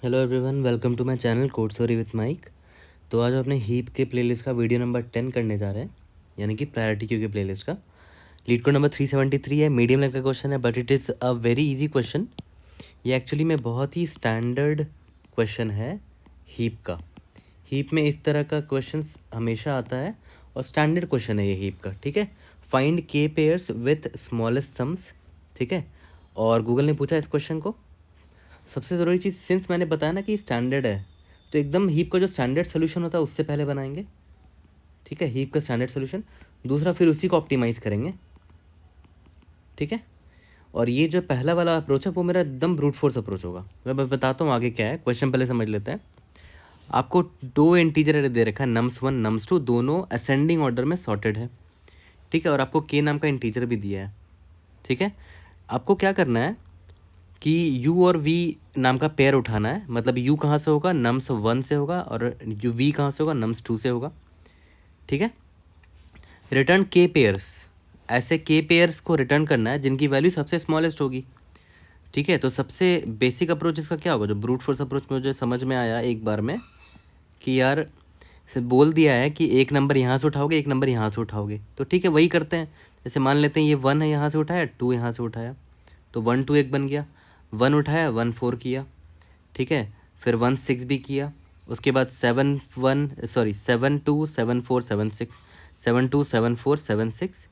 Hello everyone, welcome to my channel Code Story with Mike. तो आज हम अपने हीप के प्लेलिस्ट का वीडियो नंबर 10 करने जा रहे हैं, यानी कि प्रायोरिटी क्यू के प्लेलिस्ट का। लीड कोड नंबर 373 है। मीडियम लेवल का क्वेश्चन है, but it is a very easy question. ये एक्चुअली में बहुत ही स्टैंडर्ड क्वेश्चन है हीप का। हीप में इस तरह का क्वेश्चन हमेशा आता है और स्टैंडर्ड क्वेश्चन है ये हीप का। ठीक है, फाइंड के पेयर्स विथ स्मॉलेस्ट सम्स। ठीक है, और गूगल ने पूछा इस क्वेश्चन को। सबसे ज़रूरी चीज़, सिंस मैंने बताया ना कि स्टैंडर्ड है, तो एकदम हीप का जो स्टैंडर्ड सोल्यूशन होता है उससे पहले बनाएंगे। ठीक है, हीप का स्टैंडर्ड सोल्यूशन, दूसरा फिर उसी को ऑप्टिमाइज़ करेंगे। ठीक है, और ये जो पहला वाला अप्रोच है वो मेरा एकदम ब्रूट फोर्स अप्रोच होगा। मैं बताता हूँ आगे क्या है। क्वेश्चन पहले समझ लेते हैं। आपको दो इंटीजर दे रखा है, nums1 nums2, दोनों असेंडिंग ऑर्डर में सॉर्टेड है। ठीक है, और आपको के नाम का इंटीजर भी दिया है। ठीक है, आपको क्या करना है कि u और v नाम का पेयर उठाना है। मतलब u कहाँ से होगा, nums1 से होगा, और v कहाँ से होगा, nums2 से होगा। ठीक है, रिटर्न के पेयर्स, ऐसे के पेयर्स को रिटर्न करना है जिनकी वैल्यू सबसे स्मॉलेस्ट होगी। ठीक है, तो सबसे बेसिक अप्रोच इसका क्या होगा, जो ब्रूट फोर्स अप्रोच मुझे समझ में आया एक बार में कि यार से बोल दिया है कि एक नंबर यहाँ से उठाओगे, एक नंबर यहाँ से उठाओगे, तो ठीक है वही करते हैं। जैसे मान लेते हैं ये 1 है, यहाँ से उठाया, 2 यहाँ से उठाया, तो 1 2 एक बन गया। 1 उठाया, 1 4 किया। ठीक है, फिर 1 6 भी किया। उसके बाद 7 2 7 4 7 6, 7 2 7 4 7 6,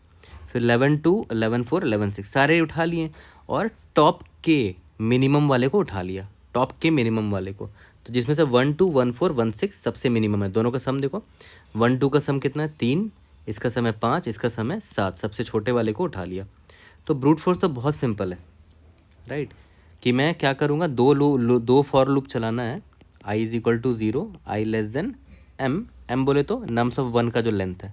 फिर 11 2 11 4 11 6, सारे उठा लिए और टॉप के मिनिमम वाले को उठा लिया। टॉप के मिनिमम वाले को, तो जिसमें से 1 2 1 4 1 6 सबसे मिनिमम है। दोनों का सम देखो, 1 2 का सम कितना है, 3, इसका सम है 5, इसका सम है 7, सबसे छोटे वाले को उठा लिया। तो ब्रूट फोर्स तो बहुत सिंपल है, राइट। कि मैं क्या करूँगा, दो फॉर लूप चलाना है। i is equal to 0, i less than m बोले तो नम्स ऑफ 1 का जो लेंथ है।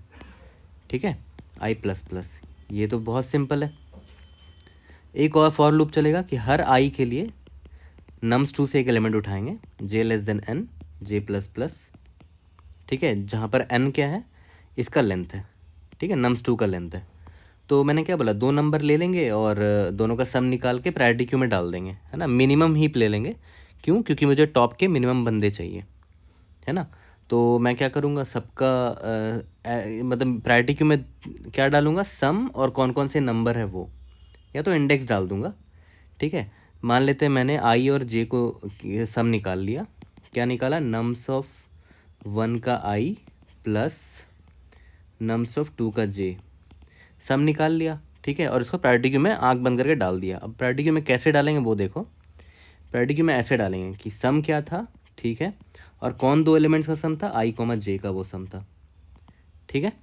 ठीक है, i प्लस प्लस, ये तो बहुत सिंपल है। एक और फॉर लूप चलेगा कि हर i के लिए nums2 से एक एलिमेंट उठाएंगे, j less than n, j plus plus. ठीक है, जहाँ पर n क्या है, इसका लेंथ है। ठीक है, nums2 का लेंथ है। तो मैंने क्या बोला, दो नंबर ले लेंगे और दोनों का सम निकाल के प्रायोरिटी क्यू में डाल देंगे, है ना। मिनिमम हीप ले लेंगे, क्यों, क्योंकि मुझे टॉप के मिनिमम बंदे चाहिए, है ना। तो मैं क्या करूँगा, सबका मतलब प्रायोरिटी क्यू में क्या डालूँगा, सम और कौन कौन से नंबर है वो, या तो इंडेक्स डाल दूँगा। ठीक है, मान लेते हैं मैंने आई और जे को सम निकाल लिया। क्या निकाला, नम्स ऑफ 1 का आई प्लस नम्स ऑफ 2 का जे, सम निकाल लिया। ठीक है, और इसको प्रायोरिटी क्यू में आंख बंद करके डाल दिया। अब प्रायोरिटी क्यू में कैसे डालेंगे वो देखो। प्रायोरिटी क्यू में ऐसे डालेंगे कि सम क्या था, ठीक है, और कौन दो एलिमेंट्स का सम था, आई कोमा जे का वो सम था। ठीक है,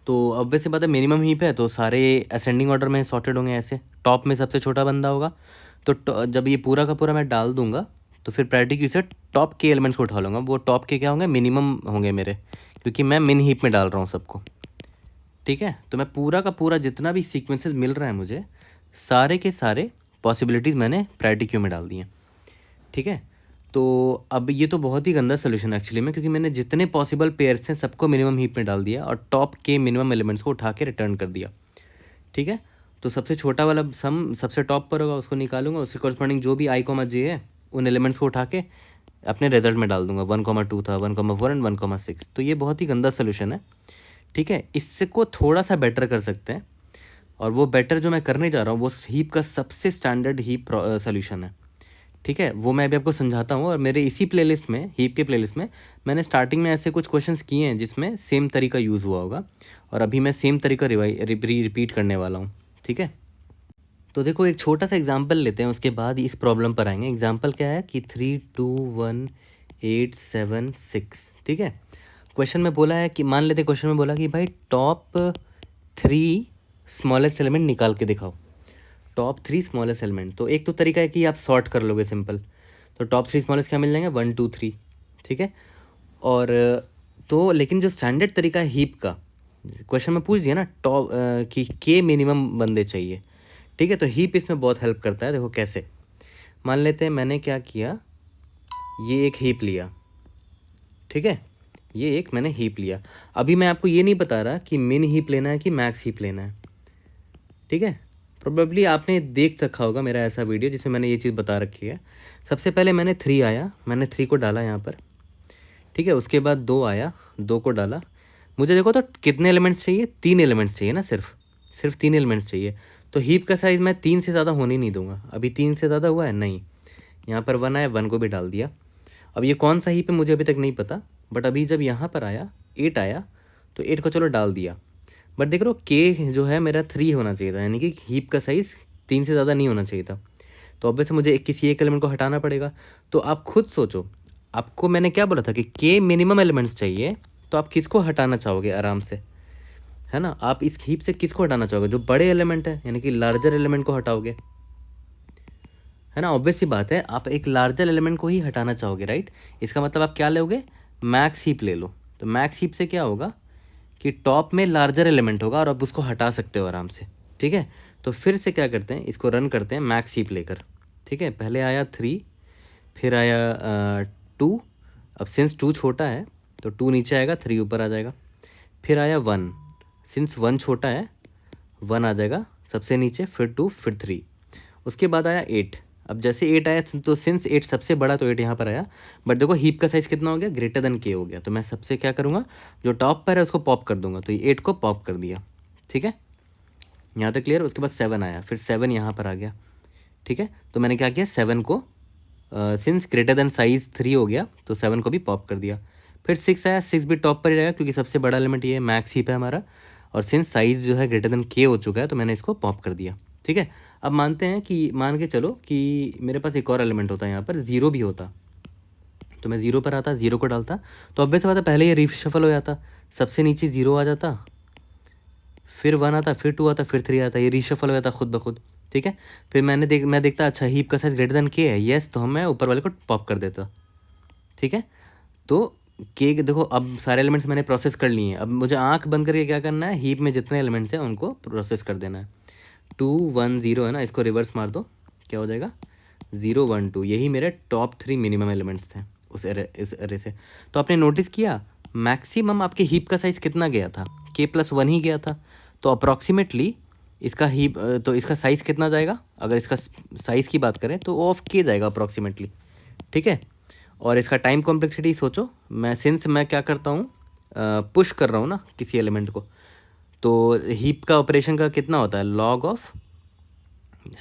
तो अब वैसे बात है, मिनिमम हीप है तो सारे असेंडिंग ऑर्डर में सॉर्टेड होंगे। ऐसे टॉप में सबसे छोटा बंदा होगा, तो जब ये पूरा का पूरा मैं डाल दूंगा तो फिर प्रायोरिटी क्यू से टॉप के एलिमेंट्स को उठा लूँगा। वो टॉप के क्या होंगे, मिनिमम होंगे मेरे, क्योंकि मैं मिन हीप में डाल रहा हूँ सबको। ठीक है, तो मैं पूरा का पूरा जितना भी सीक्वेंसेस मिल रहा है मुझे, सारे के सारे पॉसिबिलिटीज़ मैंने प्रायोरिटी क्यू में डाल दी हैं। ठीक है, तो अब ये तो बहुत ही गंदा सोल्यूशन है एक्चुअली में, क्योंकि मैंने जितने पॉसिबल पेयर्स हैं सबको मिनिमम हीप में डाल दिया और टॉप के मिनिमम एलिमेंट्स को उठा के रिटर्न कर दिया। ठीक है, तो सबसे छोटा वाला सम सबसे टॉप पर होगा, उसको निकालूंगा, उसके कॉरस्पॉन्डिंग जो भी आई कोमा जे है उन एलिमेंट्स को उठा के अपने रिजल्ट में डाल दूंगा। 1,2 था, 1,4 एंड 1,6। तो ये बहुत ही गंदा सोल्यूशन है। ठीक है, इससे को थोड़ा सा बेटर कर सकते हैं, और वो बेटर जो मैं करने जा रहा हूँ वो हीप का सबसे स्टैंडर्ड हीप सोल्यूशन है। ठीक है, वो मैं अभी आपको समझाता हूँ। और मेरे इसी प्लेलिस्ट में, हीप के प्लेलिस्ट में, मैंने स्टार्टिंग में ऐसे कुछ क्वेश्चंस किए हैं जिसमें सेम तरीका यूज़ हुआ होगा, और अभी मैं सेम तरीका रिपीट करने वाला हूँ। ठीक है, तो देखो एक छोटा सा एग्जांपल लेते हैं, उसके बाद इस प्रॉब्लम पर आएंगे। एग्जांपल क्या है कि 3 2 1 8 7 6। ठीक है, क्वेश्चन में बोला है कि, मान लेते क्वेश्चन में बोला कि भाई टॉप 3 स्मॉलेस्ट एलिमेंट निकाल के दिखाओ। टॉप 3 स्मॉलेस्ट एलिमेंट, तो एक तो तरीका है कि आप सॉर्ट कर लोगे सिंपल, तो टॉप 3 स्मॉलेस्ट क्या मिल जाएंगे, 1 2 3। ठीक है, और तो लेकिन जो स्टैंडर्ड तरीका है हीप का, क्वेश्चन में पूछ दिया ना टॉप कि के मिनिमम बंदे चाहिए। ठीक है, तो हीप इसमें बहुत हेल्प करता है। देखो कैसे, मान लेते हैं मैंने क्या किया, ये एक हीप लिया। ठीक है, ये एक मैंने हीप लिया। अभी मैं आपको ये नहीं बता रहा कि मिन हीप लेना है कि मैक्स हीप लेना है। ठीक है, प्रोबेबली आपने देख रखा होगा मेरा ऐसा वीडियो जिसमें मैंने ये चीज़ बता रखी है। सबसे पहले मैंने 3 आया, मैंने 3 को डाला यहाँ पर, ठीक है। उसके बाद 2 आया, 2 को डाला। मुझे देखो तो कितने एलिमेंट्स चाहिए, 3 एलिमेंट्स चाहिए ना, सिर्फ 3 एलिमेंट्स चाहिए। तो हीप का साइज़ मैं 3 से ज़्यादा होने नहीं दूंगा। अभी 3 से ज़्यादा हुआ है नहीं, यहाँ पर 1 आया, 1 को भी डाल दिया। अब ये कौन सा हीप है मुझे अभी तक नहीं पता, बट अभी जब यहाँ पर आया 8 आया तो 8 को चलो डाल दिया। बट देख रहे हो के जो है मेरा 3 होना चाहिए था, यानी कि हीप का साइज़ 3 से ज़्यादा नहीं होना चाहिए था। तो ऑब्वियस मुझे किसी एक एलिमेंट को हटाना पड़ेगा। तो आप खुद सोचो, आपको मैंने क्या बोला था कि के मिनिमम एलिमेंट्स चाहिए, तो आप किसको हटाना चाहोगे आराम से, है ना। आप इस हीप से किसको हटाना चाहोगे, जो बड़े एलिमेंट है, यानी कि लार्जर एलिमेंट को हटाओगे, है ना। ऑब्वियस सी बात है, आप एक लार्जर एलिमेंट को ही हटाना चाहोगे, राइट। इसका मतलब आप क्या लोगे, मैक्स हीप ले लो। तो मैक्स हीप से क्या होगा कि टॉप में लार्जर एलिमेंट होगा और आप उसको हटा सकते हो आराम से, ठीक है। तो फिर से क्या करते हैं, इसको रन करते हैं मैक्स हीप लेकर, ठीक है। पहले आया 3, फिर आया 2। अब सिंस 2 छोटा है तो 2 नीचे आएगा, 3 ऊपर आ जाएगा। फिर आया 1, सिंस 1 छोटा है 1 आ जाएगा सबसे नीचे, फिर 2, फिर 3। उसके बाद आया 8। अब जैसे 8 आया तो सिंस 8 सबसे बड़ा तो 8 यहाँ पर आया। बट देखो हीप का साइज़ कितना हो गया, ग्रेटर देन के हो गया। तो मैं सबसे क्या करूँगा, जो टॉप पर है उसको पॉप कर दूंगा। तो ये 8 को पॉप कर दिया, ठीक है, यहाँ तक क्लियर। उसके बाद 7 आया, फिर 7 यहाँ पर आ गया, ठीक है। तो मैंने क्या किया, 7 को सिंस ग्रेटर देन साइज़ 3 हो गया तो 7 को भी पॉप कर दिया। फिर 6 आया, 6 भी टॉप पर ही रहेगा क्योंकि सबसे बड़ा एलिमेंट ये है, मैक्स हीप है हमारा। और सिंस साइज़ जो है ग्रेटर देन के हो चुका है तो मैंने इसको पॉप कर दिया, ठीक है। अब मानते हैं कि मान के चलो कि मेरे पास एक और एलिमेंट होता है, यहाँ पर 0 भी होता, तो मैं 0 पर आता, 0 को डालता, तो ऑब्वियस बात है पहले ये रीशफल हो जाता, सबसे नीचे 0 आ जाता, फिर 1 आता, फिर 2 आता, फिर 3 आता, ये रीशफल हो जाता खुद ब खुद, ठीक है। फिर मैं देखता अच्छा हीप का साइज़ ग्रेटर देन के है, येस, तो मैं ऊपर वाले को पॉप कर देता, ठीक है। तो के देखो अब सारे एलिमेंट्स मैंने प्रोसेस कर लिए हैं। अब मुझे आंख बंद करके क्या करना है, हीप में जितने एलिमेंट्स हैं उनको प्रोसेस कर देना है। 2 1 0 है ना, इसको रिवर्स मार दो, क्या हो जाएगा 0 1 2। यही मेरे टॉप 3 मिनिमम एलिमेंट्स थे इस एरे से। तो आपने नोटिस किया मैक्सिमम आपके हीप का साइज़ कितना गया था, k+1 ही गया था। तो अप्रॉक्सीमेटली इसका हीप तो इसका साइज़ कितना जाएगा, अगर इसका साइज़ की बात करें तो ऑफ के जाएगा अप्रॉक्सीमेटली, ठीक है। और इसका टाइम कॉम्प्लेक्सिटी सोचो, मैं क्या करता हूँ, पुश कर रहा हूँ ना किसी एलिमेंट को, तो हीप का ऑपरेशन का कितना होता है, log of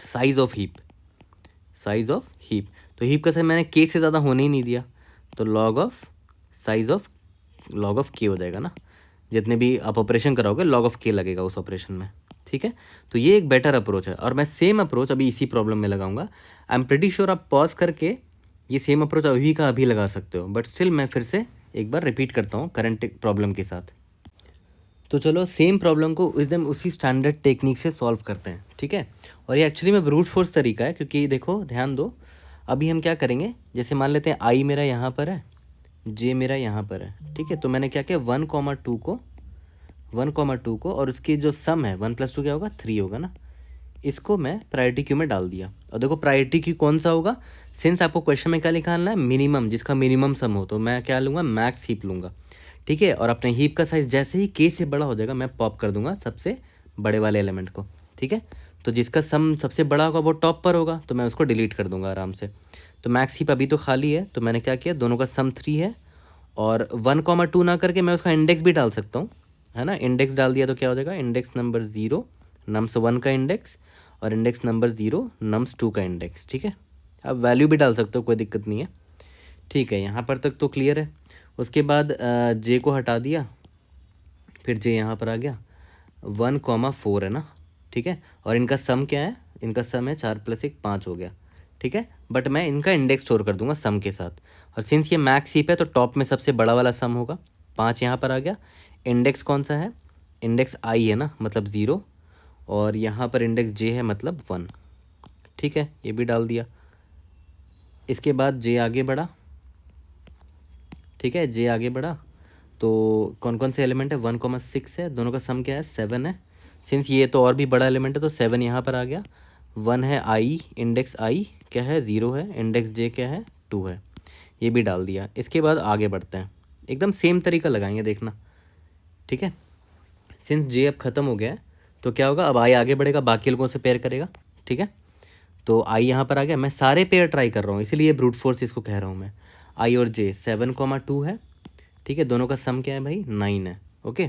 size of heap. तो हीप का साइज मैंने के से ज़्यादा होने ही नहीं दिया, तो लॉग ऑफ साइज ऑफ के हो जाएगा ना। जितने भी आप ऑपरेशन कराओगे लॉग ऑफ के लगेगा उस ऑपरेशन में, ठीक है। तो ये एक बेटर अप्रोच है और मैं सेम अप्रोच अभी इसी प्रॉब्लम में लगाऊंगा। आई एम प्रिटी श्योर आप पॉज करके ये सेम अप्रोच अभी का अभी लगा सकते हो, बट स्टिल मैं फिर से एक बार रिपीट करता हूँ करंट प्रॉब्लम के साथ। तो चलो सेम प्रॉब्लम को एकदम उसी स्टैंडर्ड टेक्निक से सॉल्व करते हैं, ठीक है। और ये एक्चुअली में ब्रूट फोर्स तरीका है, क्योंकि देखो ध्यान दो, अभी हम क्या करेंगे, जैसे मान लेते हैं आई मेरा यहाँ पर है, जे मेरा यहाँ पर है, ठीक है। तो मैंने क्या किया 1,2 को और उसकी जो सम है 1 + 2 क्या होगा 3 होगा ना, इसको मैं प्रायोरिटी क्यू में डाल दिया। और देखो प्रायोरिटी क्यू कौन सा होगा, सिंस आपको क्वेश्चन में क्या निकालना है, मिनिमम, जिसका मिनिमम सम हो, तो मैं क्या लूँगा, मैक्स हीप लूँगा, ठीक है। और अपने हीप का साइज़ जैसे ही के से बड़ा हो जाएगा मैं पॉप कर दूंगा सबसे बड़े वाले एलिमेंट को, ठीक है। तो जिसका सम सबसे बड़ा होगा वो टॉप पर होगा, तो मैं उसको डिलीट कर दूंगा आराम से। तो मैक्स हीप अभी तो खाली है, तो मैंने क्या किया, दोनों का सम 3 है और 1,2 ना करके मैं उसका इंडेक्स भी डाल सकता हूँ, है ना। इंडेक्स डाल दिया तो क्या हो जाएगा, इंडेक्स नंबर 0 नम्स 1 का इंडेक्स और इंडेक्स नंबर 0 नम्स 2 का इंडेक्स, ठीक है। अब वैल्यू भी डाल सकते हो, कोई दिक्कत नहीं है, ठीक है। यहाँ पर तक तो क्लियर है। उसके बाद जे को हटा दिया, फिर जे यहाँ पर आ गया, 1,4 है ना, ठीक है। और इनका सम क्या है, इनका सम है 4 + 1 5 हो गया, ठीक है। बट मैं इनका इंडेक्स स्टोर कर दूंगा सम के साथ। और सिंस ये मैक्स हीप है तो टॉप में सबसे बड़ा वाला सम होगा, 5 यहाँ पर आ गया। इंडेक्स कौन सा है, इंडेक्स आई है ना, मतलब 0, और यहाँ पर इंडेक्स जे है मतलब 1, ठीक है, ये भी डाल दिया। इसके बाद जे आगे बढ़ा, ठीक है, जे आगे बढ़ा तो कौन कौन से एलिमेंट है, 1,6 है, दोनों का सम क्या है 7 है। सिंस ये तो और भी बड़ा एलिमेंट है तो 7 यहाँ पर आ गया। 1 है आई, इंडेक्स आई क्या है 0 है, इंडेक्स जे क्या है 2 है, ये भी डाल दिया। इसके बाद आगे बढ़ते हैं, एकदम सेम तरीका लगाएंगे देखना, ठीक है। सिंस जे अब ख़त्म हो गया है तो क्या होगा, अब आई आगे बढ़ेगा, बाकी लोगों से पेयर करेगा, ठीक है। तो आई यहाँ पर आ गया, मैं सारे पेयर ट्राई कर रहा हूँ, इसीलिए ब्रूट फोर्स इसको कह रहा हूँ मैं। आई और जे 7,2 है, ठीक है, दोनों का सम क्या है भाई 9 है, ओके।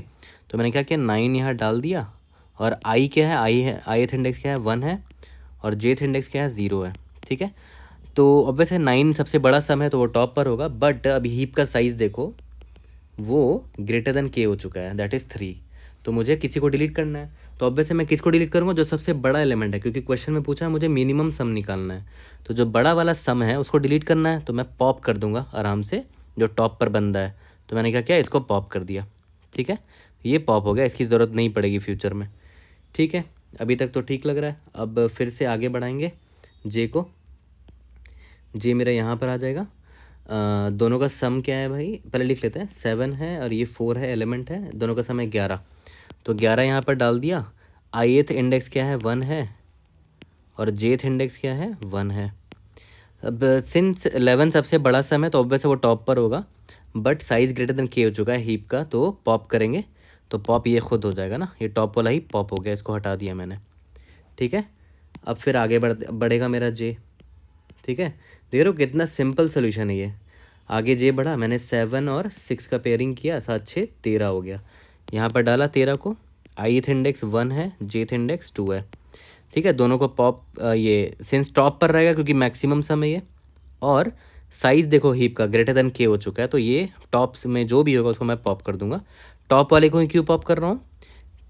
तो मैंने क्या किया 9 यहाँ डाल दिया, और आई क्या है, आई है, आई इंडेक्स क्या है 1 है, और जेथ इंडेक्स क्या है 0 है, ठीक है। तो ऑब्वियस है 9 सबसे बड़ा सम है तो वो टॉप पर होगा, बट अभी हीप का साइज़ देखो वो ग्रेटर देन के हो चुका है, दैट इज़ 3। तो मुझे किसी को डिलीट करना है, तो ऑब्वियस है मैं किसको डिलीट करूँगा, जो सबसे बड़ा एलिमेंट है, क्योंकि क्वेश्चन में पूछा है मुझे मिनिमम सम निकालना है। तो जो बड़ा वाला सम है उसको डिलीट करना है, तो मैं पॉप कर दूंगा आराम से जो टॉप पर बंदा है। तो मैंने क्या किया, इसको पॉप कर दिया, ठीक है। ये पॉप हो गया, इसकी ज़रूरत नहीं पड़ेगी फ्यूचर में, ठीक है। अभी तक तो ठीक लग रहा है। अब फिर से आगे बढ़ाएंगे जे को, जे मेरा यहाँ पर आ जाएगा। दोनों का सम क्या है भाई, पहले लिख लेते हैं, 7 है और ये 4 है, एलिमेंट है, दोनों का सम है 11। तो 11 यहाँ पर डाल दिया। ith इंडेक्स क्या है 1 है, और jth इंडेक्स क्या है 1 है। अब सिंस 11 सबसे बड़ा सम है तो ऑब्वियस वो टॉप पर होगा, बट साइज़ ग्रेटर देन के हो चुका है हीप का, तो पॉप करेंगे तो पॉप ये खुद हो जाएगा ना, ये टॉप वाला ही पॉप हो गया, इसको हटा दिया मैंने, ठीक है। अब फिर आगे बढ़ेगा मेरा जे, ठीक है। देख रहे हो कितना सिंपल सोल्यूशन है ये। आगे जे बढ़ा, मैंने 7 और 6 का पेयरिंग किया, 7 6 13 हो गया। यहाँ पर डाला 13 को, ith इंडेक्स 1 है, jth इंडेक्स 2 है, ठीक है। दोनों को पॉप, ये सिंस टॉप पर रहेगा क्योंकि मैक्सिमम सम है ये, और साइज़ देखो हीप का ग्रेटर देन के हो चुका है, तो ये टॉप्स में जो भी होगा उसको मैं पॉप कर दूंगा। टॉप वाले को ही क्यों पॉप कर रहा हूँ,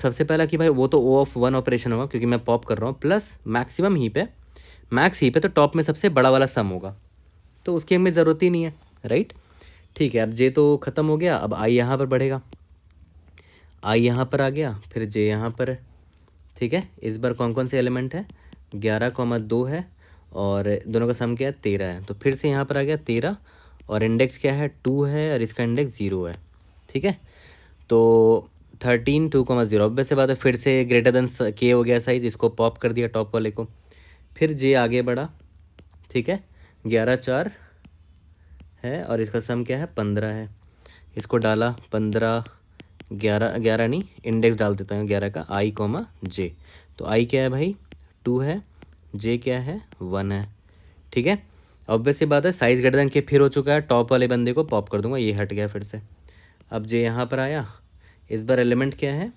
सबसे पहला कि भाई वो तो O ऑफ 1 ऑपरेशन होगा क्योंकि मैं पॉप कर रहा हूँ, प्लस मैक्सिमम हीप है, मैक्स हीप है, तो टॉप में सबसे बड़ा वाला सम होगा, तो उसकी हमें ज़रूरत ही नहीं है, राइट। ठीक है, अब जे तो ख़त्म हो गया, अब आई यहाँ पर बढ़ेगा, आई यहाँ पर आ गया, फिर जे यहाँ पर है, ठीक है। इस बार कौन कौन से एलिमेंट है, 11,2 है, और दोनों का सम क्या है 13 है, तो फिर से यहाँ पर आ गया 13, और इंडेक्स क्या है 2 है, और इसका इंडेक्स 0 है, ठीक है। तो 13 2,0, ऑब्वियस बात है, फिर से ग्रेटर देन के हो गया साइज़, इसको पॉप कर दिया टॉप वाले को। फिर जे आगे बढ़ा, ठीक है, 11 4 है, और इसका सम क्या है 15 है, इसको डाला 15 11 11 नहीं, इंडेक्स डाल देता हूँ 11 का, आई कॉमा जे। तो आई क्या है भाई 2 है, जे क्या है 1 है, ठीक है। ऑब्वियस सी बात है साइज़ ग्रेटर देन के फिर हो चुका है, टॉप वाले बंदे को पॉप कर दूंगा, ये हट गया फिर से। अब जे यहाँ पर आया, इस बार एलिमेंट क्या है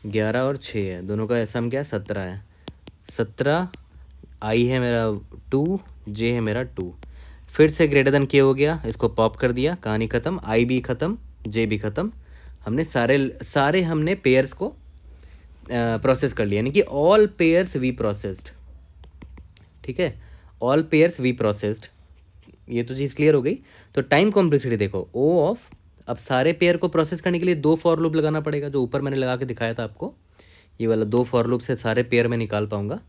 11 और 6 है, दोनों का सम क्या है 17 है, 17, आई है मेरा 2, जे है मेरा 2, फिर से ग्रेटर देन के हो गया, इसको पॉप कर दिया, कहानी ख़त्म, आई भी ख़त्म, जे भी ख़त्म। हमने सारे हमने पेयर्स को प्रोसेस कर लिया, यानी कि ऑल पेयर्स वी प्रोसेस्ड, ठीक है, ऑल पेयर्स वी प्रोसेस्ड, ये तो चीज़ क्लियर हो गई। तो टाइम कॉम्प्लेक्सिटी देखो ओ ऑफ, अब सारे पेयर को प्रोसेस करने के लिए 2 फॉर लूप लगाना पड़ेगा, जो ऊपर मैंने लगा के दिखाया था आपको, ये वाला 2 फॉर लूप से सारे पेयर में निकाल पाऊंगा,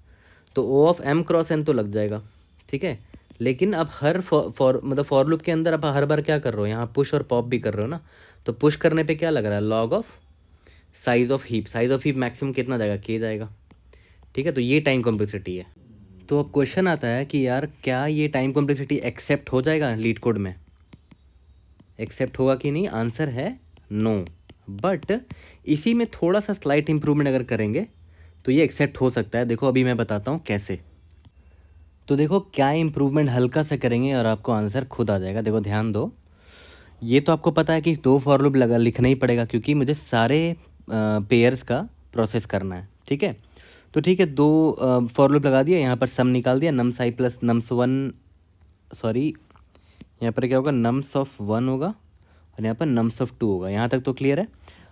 तो ओ ऑफ m क्रॉस n तो लग जाएगा, ठीक है। लेकिन अब हर मतलब फॉर लूप के अंदर आप हर बार क्या कर रहे हो, यहाँ पुश और पॉप भी कर रहे हो ना, तो पुश करने पे क्या लग रहा है log of size of heap, size of heap maximum कितना जाएगा के जाएगा, ठीक है। तो ये टाइम कॉम्प्लेक्सिटी है। तो अब क्वेश्चन आता है कि यार क्या ये टाइम कॉम्प्लेक्सिटी एक्सेप्ट हो जाएगा लीड कोड में, एक्सेप्ट होगा कि नहीं, आंसर है नो, बट इसी में थोड़ा सा स्लाइट इम्प्रूवमेंट अगर करेंगे तो ये एक्सेप्ट हो सकता है। देखो अभी मैं बताता हूँ कैसे। तो देखो क्या इम्प्रूवमेंट हल्का सा करेंगे और आपको आंसर खुद आ जाएगा। देखो ध्यान दो, ये तो आपको पता है कि 2 फॉर लूप लिखना ही पड़ेगा क्योंकि मुझे सारे पेयर्स का प्रोसेस करना है, ठीक है। तो ठीक है, 2 फॉर लूप लगा दिया, यहाँ पर सम निकाल दिया, नम्स आई प्लस नम्स 1, सॉरी यहाँ पर क्या होगा नम्स ऑफ 1 होगा, और यहाँ पर नम्स ऑफ 2 होगा। यहाँ तक तो क्लियर है।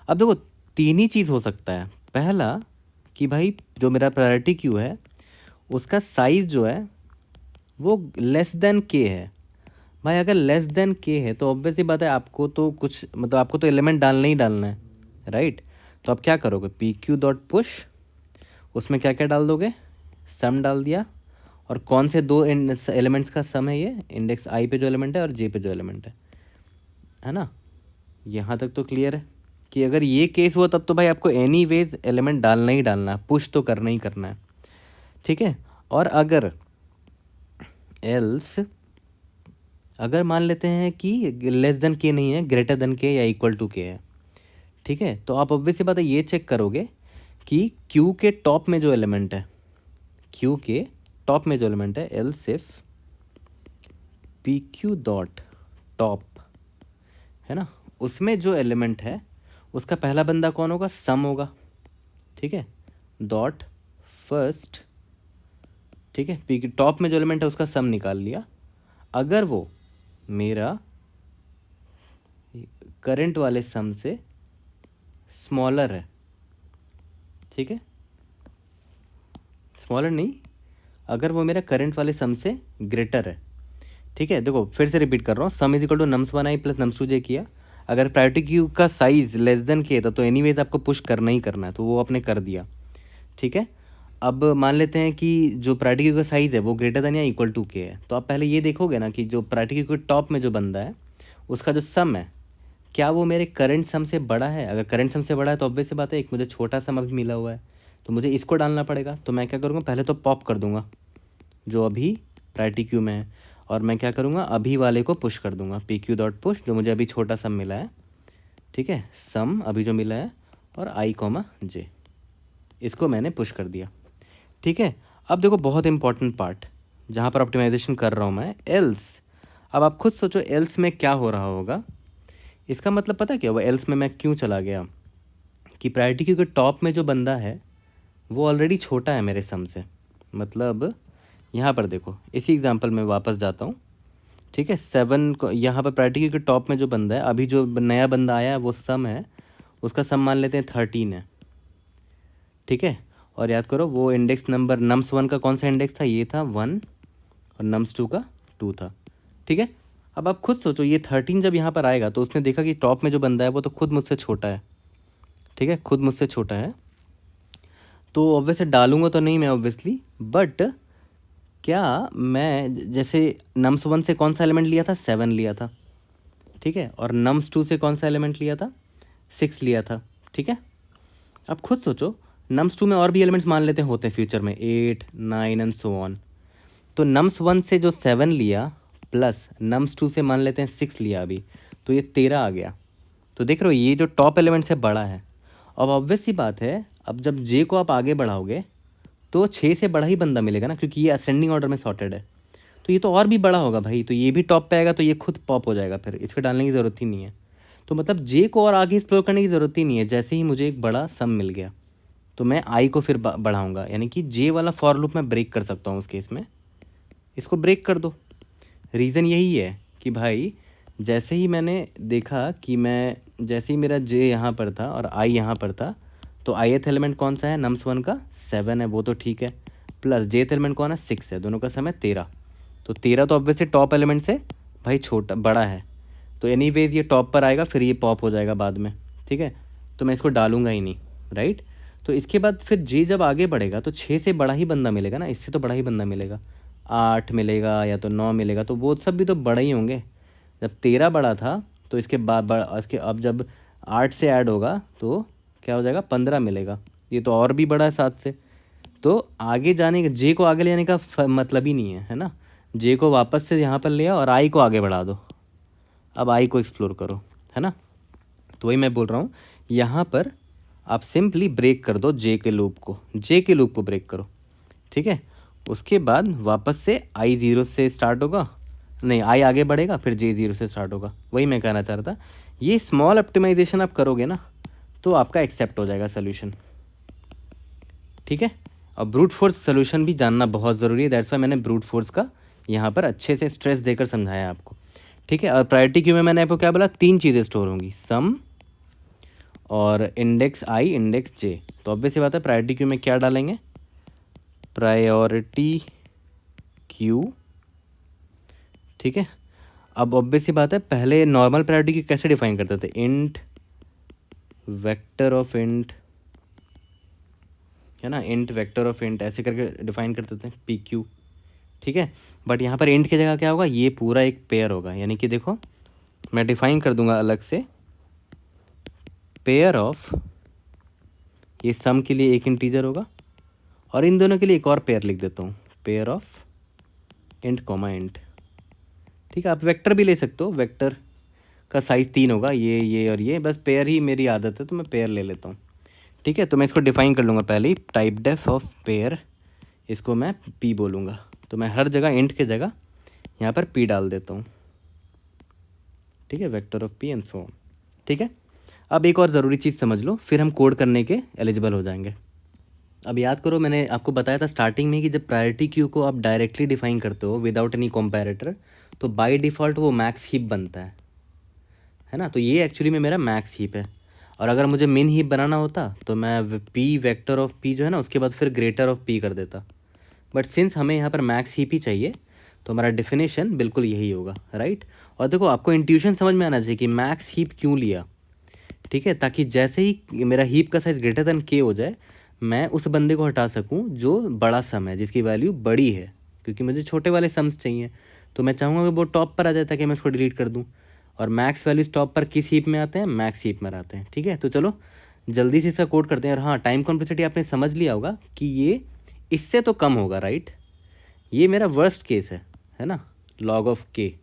अब देखो 3 ही चीज़ हो सकता है, पहला कि भाई जो मेरा प्रायोरिटी क्यू है उसका साइज़ जो है वो लेस देन के है। भाई अगर लेस देन के है तो ऑब्वियस ही बात है आपको तो कुछ मतलब आपको तो एलिमेंट डालना ही डालना है, राइट। तो आप क्या करोगे, पी क्यू डॉट पुश, उसमें क्या क्या डाल दोगे, सम डाल दिया, और कौन से 2 एलिमेंट्स का सम है ये, इंडेक्स आई पे जो एलिमेंट है और जे पे जो एलिमेंट है ना। यहाँ तक तो क्लियर है कि अगर ये केस हुआ तब तो भाई आपको एनी वेज एलिमेंट डालना ही डालना है, पुश तो करना ही करना है, ठीक है। और अगर एल्स अगर मान लेते हैं कि लेस देन के नहीं है, ग्रेटर देन के या इक्वल टू के है, ठीक है, तो आप ऑब्वियसली बात है ये चेक करोगे कि क्यू के टॉप में जो एलिमेंट है, क्यू के टॉप में जो एलिमेंट है, else if P Q dot top, है ना, उसमें जो एलिमेंट है उसका पहला बंदा कौन होगा, सम होगा, ठीक है, डॉट फर्स्ट, ठीक है, पी क्यू टॉप में जो एलिमेंट है उसका सम निकाल लिया, अगर वो मेरा करंट वाले सम से स्मॉलर है, ठीक है, स्मॉलर नहीं, अगर वो मेरा करंट वाले सम से ग्रेटर है, ठीक है। देखो फिर से रिपीट कर रहा हूँ, sum is equal to nums 1 I plus nums 2 J किया, अगर प्रायोरिटी क्यू का साइज लेस देन के था तो एनीवेज आपको पुश करना ही करना है, तो वो आपने कर दिया, ठीक है। अब मान लेते हैं कि जो प्रायोरिटी क्यू का साइज़ है वो ग्रेटर देन या इक्वल टू के है, तो आप पहले ये देखोगे ना कि जो प्रायोरिटी क्यू के टॉप में जो बंदा है उसका जो सम है क्या वो मेरे करंट सम से बड़ा है, अगर करंट सम से बड़ा है तो ऑब्वियस सी बात है एक मुझे छोटा सम अभी मिला हुआ है, तो मुझे इसको डालना पड़ेगा, तो मैं क्या करूँगा, पहले तो पॉप कर दूंगा जो अभी प्रायोरिटी क्यू में है, और मैं क्या करूँगा, अभी वाले को पुश कर दूंगा, पी क्यू डॉट पुश, जो मुझे अभी छोटा सम मिला है, ठीक है, सम अभी जो मिला है, और आई कॉमा जे, इसको मैंने पुश कर दिया, ठीक है। अब देखो बहुत इंपॉर्टेंट पार्ट जहाँ पर ऑप्टिमाइजेशन कर रहा हूँ मैं, एल्स, अब आप खुद सोचो एल्स में क्या हो रहा होगा, इसका मतलब पता क्या हुआ, एल्स में मैं क्यों चला गया, कि प्रायोरिटी क्यू के टॉप में जो बंदा है वो ऑलरेडी छोटा है मेरे सम से, मतलब यहाँ पर देखो इसी एग्जांपल में वापस जाता हूँ, ठीक है, 7 को यहाँ पर प्रायोरिटी क्यू के टॉप में जो बंदा है, अभी जो नया बंदा आया है वो सम है, उसका सम मान लेते हैं 13 है, ठीक है, और याद करो वो इंडेक्स नंबर नम्स 1 का कौन सा इंडेक्स था, ये था 1, और नम्स 2 का 2 था, ठीक है। अब आप खुद सोचो ये 13 जब यहाँ पर आएगा तो उसने देखा कि टॉप में जो बंदा है वो तो खुद मुझसे छोटा है, ठीक है, खुद मुझसे छोटा है, तो ऑब्वियसली डालूंगा तो नहीं मैं ऑब्वियसली, बट क्या मैं जैसे नम्स 1 से कौन सा एलिमेंट लिया था, 7 लिया था, ठीक है, और नम्स 2 से कौन सा एलिमेंट लिया था, 6 लिया था, ठीक है। अब खुद सोचो नम्स 2 में और भी एलिमेंट्स मान लेते हैं होते हैं फ्यूचर में 8 9 एंड सो ऑन, तो नम्स 1 से जो 7 लिया प्लस नम्स 2 से मान लेते हैं 6 लिया अभी, तो ये 13 आ गया, तो देख रहे हो ये जो टॉप एलिमेंट से बड़ा है। अब ऑब्वियस सी बात है, अब जब जे को आप आगे बढ़ाओगे तो 6 से बड़ा ही बंदा मिलेगा ना, क्योंकि ये असेंडिंग ऑर्डर में सॉर्टेड है, तो ये तो और भी बड़ा होगा भाई, तो ये भी टॉप पे आएगा, तो ये खुद पॉप हो जाएगा, फिर इसको डालने की ज़रूरत ही नहीं है, तो मतलब जे को और आगे एक्सप्लोर करने की ज़रूरत ही नहीं है, जैसे ही मुझे एक बड़ा सम मिल गया तो मैं आई को फिर बढ़ाऊँगा, यानी कि जे वाला फॉर लूप मैं ब्रेक कर सकता हूँ उस केस में, इसको ब्रेक कर दो। रीज़न यही है कि भाई जैसे ही मैंने देखा कि मैं जैसे ही मेरा जे यहाँ पर था और आई यहाँ पर था, तो ith एलिमेंट कौन सा है, नम्स 1 का 7 है, वो तो ठीक है, प्लस jth एलिमेंट कौन है, 6 है, दोनों का सम है 13, तो 13 तो ऑब्वियसली टॉप एलिमेंट से भाई छोटा बड़ा है, तो एनीवेज ये टॉप पर आएगा, फिर ये पॉप हो जाएगा बाद में, ठीक है, तो मैं इसको डालूंगा ही नहीं, राइट। तो इसके बाद फिर जे जब आगे बढ़ेगा तो 6 से बड़ा ही बंदा मिलेगा ना, इससे तो बड़ा ही बंदा मिलेगा, 8 मिलेगा या तो 9 मिलेगा, तो वो सब भी तो बड़ा ही होंगे, जब 13 बड़ा था तो इसके बाद इसके अब जब 8 से ऐड होगा तो क्या हो जाएगा, 15 मिलेगा, ये तो और भी बड़ा है 7 से, तो आगे जाने का जे को आगे ले जाने का मतलब ही नहीं है ना, जे को वापस से यहाँ पर ले आओ और आई को आगे बढ़ा दो, अब आई को एक्सप्लोर करो, है ना। तो वही मैं बोल रहा हूँ, यहाँ पर आप सिंपली ब्रेक कर दो जे के लूप को, जे के लूप को ब्रेक करो, ठीक है, उसके बाद वापस से आई 0 से स्टार्ट होगा, नहीं आई आगे बढ़ेगा, फिर जे 0 से स्टार्ट होगा, वही मैं कहना चाह रहा था, ये स्मॉल ऑप्टिमाइजेशन आप करोगे ना तो आपका एक्सेप्ट हो जाएगा सोल्यूशन, ठीक है। और ब्रूट फोर्स सोल्यूशन भी जानना बहुत ज़रूरी है, दैट्स वाई मैंने ब्रूट फोर्स का यहाँ पर अच्छे से स्ट्रेस देकर समझाया आपको, ठीक है। और प्रायोरिटी क्यू में मैंने आपको क्या बोला, 3 चीज़ें स्टोर होंगी, सम और इंडेक्स आई इंडेक्स जे, तो ऑब्वियस ये बात है प्रायोरिटी क्यू में क्या डालेंगे, प्रायोरिटी क्यू, ठीक है। अब ऑब्वियस सी बात है पहले नॉर्मल प्रायोरिटी क्यू कैसे डिफाइन करते थे, इंट वेक्टर ऑफ इंट, है ना, इंट वेक्टर ऑफ इंट ऐसे करके डिफाइन करते थे पी क्यू, ठीक है। बट यहाँ पर इंट की जगह क्या होगा, ये पूरा एक पेयर होगा, यानी कि देखो मैं डिफाइन कर दूंगा अलग से, पेयर ऑफ, ये सम के लिए एक इंटीजर होगा और इन दोनों के लिए एक और पेयर लिख देता हूँ, pair of int comma int, ठीक है। आप वेक्टर भी ले सकते हो, वेक्टर का साइज़ 3 होगा, ये और ये, बस पेयर ही मेरी आदत है तो मैं पेयर ले लेता हूँ, ठीक है, तो मैं इसको डिफाइन कर लूँगा पहले ही, टाइप डेफ ऑफ पेयर, इसको मैं पी बोलूँगा। तो मैं हर जगह इंट के जगह यहाँ पर पी डाल देता हूँ। ठीक है, vector of P and so on. ठीक है, अब एक और ज़रूरी चीज़ समझ लो, फिर हम कोड करने के एलिजिबल हो जाएंगे। अब याद करो, मैंने आपको बताया था स्टार्टिंग में कि जब प्रायोरिटी क्यू को आप डायरेक्टली डिफाइन करते हो विदाउट एनी कंपैरेटर, तो बाय डिफ़ॉल्ट वो मैक्स हीप बनता है ना। तो ये एक्चुअली में मेरा मैक्स हीप है। और अगर मुझे मिन हीप बनाना होता तो मैं पी वेक्टर ऑफ पी जो है ना, उसके बाद फिर ग्रेटर ऑफ पी कर देता। बट सिंस हमें यहाँ पर मैक्स हीप ही चाहिए, तो हमारा डेफिनेशन बिल्कुल यही होगा, राइट। और देखो, आपको इंट्यूशन समझ में आना चाहिए कि मैक्स हीप क्यों लिया। ठीक है, ताकि जैसे ही मेरा हीप का साइज़ ग्रेटर देन के हो जाए, मैं उस बंदे को हटा सकूं जो बड़ा सम है, जिसकी वैल्यू बड़ी है, क्योंकि मुझे छोटे वाले सम्स चाहिए। तो मैं चाहूँगा कि वो टॉप पर आ जाए ताकि मैं उसको डिलीट कर दूँ। और मैक्स वैल्यूज टॉप पर किस हीप में आते हैं? मैक्स हीप में आते हैं। ठीक है, तो चलो जल्दी से इसका कोड करते हैं। और हाँ, टाइम कॉम्प्लेक्सिटी आपने समझ लिया होगा कि ये इससे तो कम होगा, राइट। ये मेरा वर्स्ट केस है ना, लॉग ऑफ के।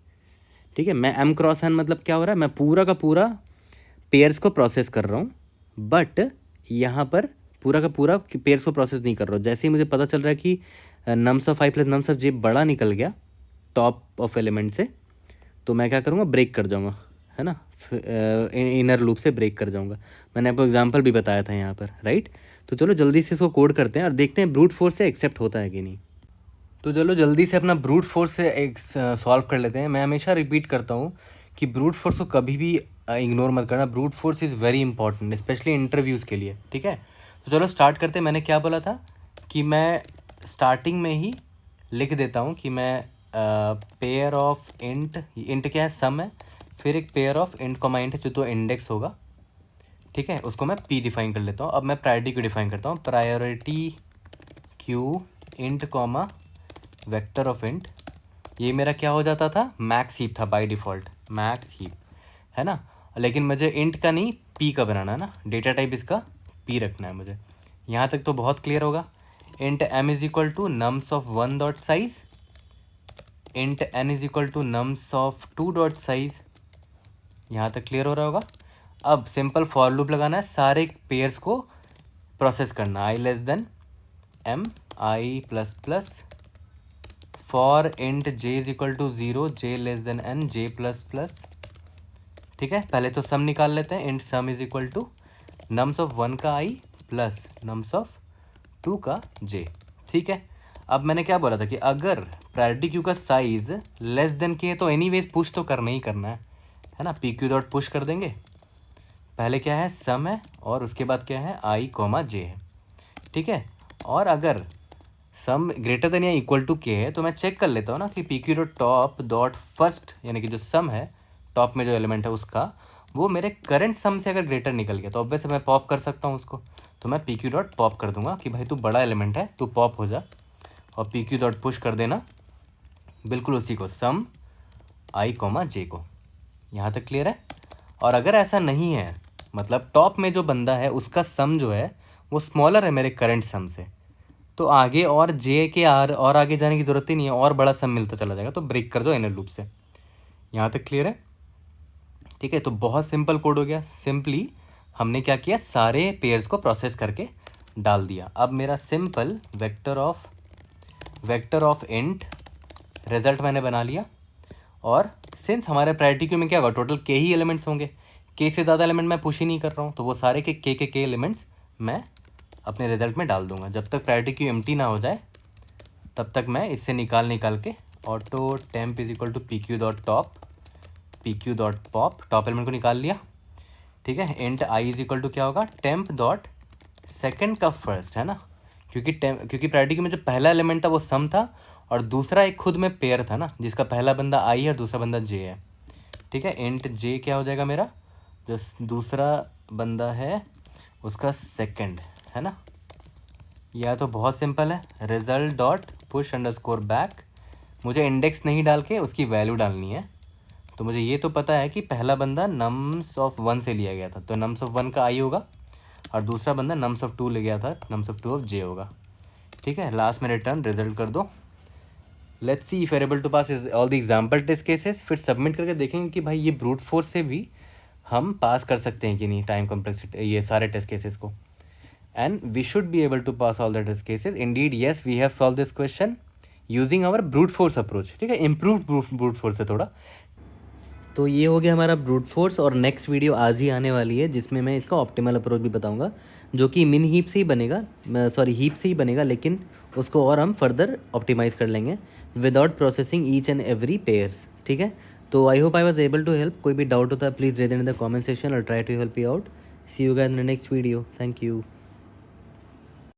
ठीक है, मैं एम क्रॉस एन मतलब क्या हो रहा है, मैं पूरा का पूरा पेयर्स को प्रोसेस कर रहा हूँ, बट यहाँ पर पूरा का पूरा पेयर्स को प्रोसेस नहीं कर रहा हूँ। जैसे ही मुझे पता चल रहा है कि nums of I plus nums of J बड़ा निकल गया टॉप ऑफ एलिमेंट से, तो मैं क्या करूँगा, ब्रेक कर जाऊँगा, है ना, इनर लूप से ब्रेक कर जाऊँगा। मैंने आपको एग्जांपल भी बताया था यहाँ पर, राइट। तो चलो जल्दी से इसको कोड करते हैं और देखते हैं ब्रूट फोर्स से एक्सेप्ट होता है कि नहीं। तो चलो जल्दी से अपना ब्रूट फोर्स से एक सॉल्व कर लेते हैं। मैं हमेशा रिपीट करता हूँ कि ब्रूट फोर्स को कभी भी इग्नोर मत करना। Brute force is very important, specially interviews के लिए। ठीक है, तो चलो स्टार्ट करते हैं। मैंने क्या बोला था कि मैं स्टार्टिंग में ही लिख देता हूँ कि मैं पेयर ऑफ इंट, इंट क्या है, सम है, फिर एक pair of int comma int है जो तो इंडेक्स होगा। ठीक है, उसको मैं पी डिफाइन कर लेता हूँ। अब मैं प्रायोरिटी क्यू डिफाइन करता हूँ। Priority queue int comma vector of int, ये मेरा क्या हो जाता था, मैक्स हीप था बाय डिफ़ॉल्ट, मैक्स हीप, है ना। लेकिन मुझे इंट का नहीं, पी का बनाना है ना, डेटा टाइप इसका पी रखना है मुझे। यहाँ तक तो बहुत क्लियर होगा। Int M is equal to nums of one dot size, int N is equal to nums of two dot size. यहाँ तक क्लियर हो रहा होगा। अब सिंपल फॉर लूप लगाना है, सारे पेयर्स को प्रोसेस करना, I less than M I plus plus for int J is equal to 0, J less than N, J plus plus. ठीक है, पहले तो सम निकाल लेते हैं। Int sum is equal to nums of 1 का आई प्लस नम्स ऑफ 2 का जे। ठीक है, अब मैंने क्या बोला था कि अगर प्रायोरिटी क्यू का साइज लेस देन के है तो एनीवेज पुश तो करना ही करना है ना। पी क्यू डॉट पुश कर देंगे। पहले क्या है, सम है, और उसके बाद क्या है, आई कॉमा जे है। ठीक है, और अगर सम ग्रेटर देन या इक्वल टू के है तो मैं चेक कर लेता हूँ ना कि P Q dot top dot first, यानी कि जो सम है टॉप में जो एलिमेंट है उसका, वो मेरे करंट सम से अगर ग्रेटर निकल गया तो ऑब्वियस मैं पॉप कर सकता हूँ उसको। तो मैं पी क्यू डॉट पॉप कर दूंगा कि भाई तू बड़ा एलिमेंट है, तू पॉप हो जा, और पी क्यू डॉट पुश कर देना बिल्कुल उसी को, सम आई कॉमा जे को। यहाँ तक क्लियर है। और अगर ऐसा नहीं है, मतलब टॉप में जो बंदा है उसका सम जो है वो स्मॉलर है मेरे करंट सम से, तो आगे और जे के आर और आगे जाने की ज़रूरत ही नहीं है, और बड़ा सम मिलता चला जाएगा, तो ब्रेक कर दो इनर लूप से। यहाँ तक क्लियर है। ठीक है, तो बहुत सिंपल कोड हो गया। सिंपली हमने क्या किया, सारे पेयर्स को प्रोसेस करके डाल दिया। अब मेरा simple vector of int result मैंने बना लिया। और सिंस हमारे प्रायोरिटी क्यू में क्या होगा, टोटल के ही एलिमेंट्स होंगे, के से ज़्यादा एलिमेंट मैं पुश ही नहीं कर रहा हूँ, तो वो सारे के एलिमेंट्स मैं अपने रिजल्ट में डाल दूंगा। जब तक प्रायोरिटी क्यू एम्प्टी ना हो जाए तब तक मैं इससे निकाल के auto temp is equal to P Q dot top, P Q dot pop, top element को निकाल लिया। ठीक है, int I is equal to क्या होगा, टेम्प डॉट सेकेंड का फर्स्ट, है ना, क्योंकि प्रायोरिटी क्यू में जो पहला एलिमेंट था वो सम था, और दूसरा एक खुद में पेयर था ना, जिसका पहला बंदा आई है और दूसरा बंदा जे है। ठीक है, इंट जे क्या हो जाएगा मेरा, जो दूसरा बंदा है उसका सेकंड, है ना। यह तो बहुत सिंपल है, result dot push underscore back. मुझे इंडेक्स नहीं डाल के उसकी वैल्यू डालनी है। तो मुझे ये तो पता है कि पहला बंदा नम्स ऑफ 1 से लिया गया था, तो नम्स ऑफ 1 का आई होगा, और दूसरा बंदा नम्स ऑफ 2 ले गया था, नम्स ऑफ 2 ऑफ जे होगा। ठीक है, लास्ट में रिटर्न रिजल्ट कर दो। Let's see if able to pass all the example test cases. फिर सबमिट करके देखेंगे कि भाई ये ब्रूट फोर्स से भी हम पास कर सकते हैं कि नहीं टाइम कॉम्प्लेक्सिटी, ये सारे टेस्ट केसेस को। and we should be able to pass all the test cases. Indeed, yes, we have solved this question using our brute force approach. ठीक है, improved brute force है थोड़ा. तो ये हो गया हमारा ब्रूट फोर्स, और नेक्स्ट वीडियो आज ही आने वाली है जिसमें मैं इसका ऑप्टिमल अप्रोच भी बताऊंगा, जो कि मिन हीप से ही बनेगा, सॉरी हीप से ही बनेगा, लेकिन उसको और हम फर्दर ऑप्टिमाइज़ कर लेंगे without processing each and every pairs. ठीक है, तो I hope I was able to help. कोई भी डाउट होता है please rate in the comment section और try to help you out. See you guys in the next video. Thank you.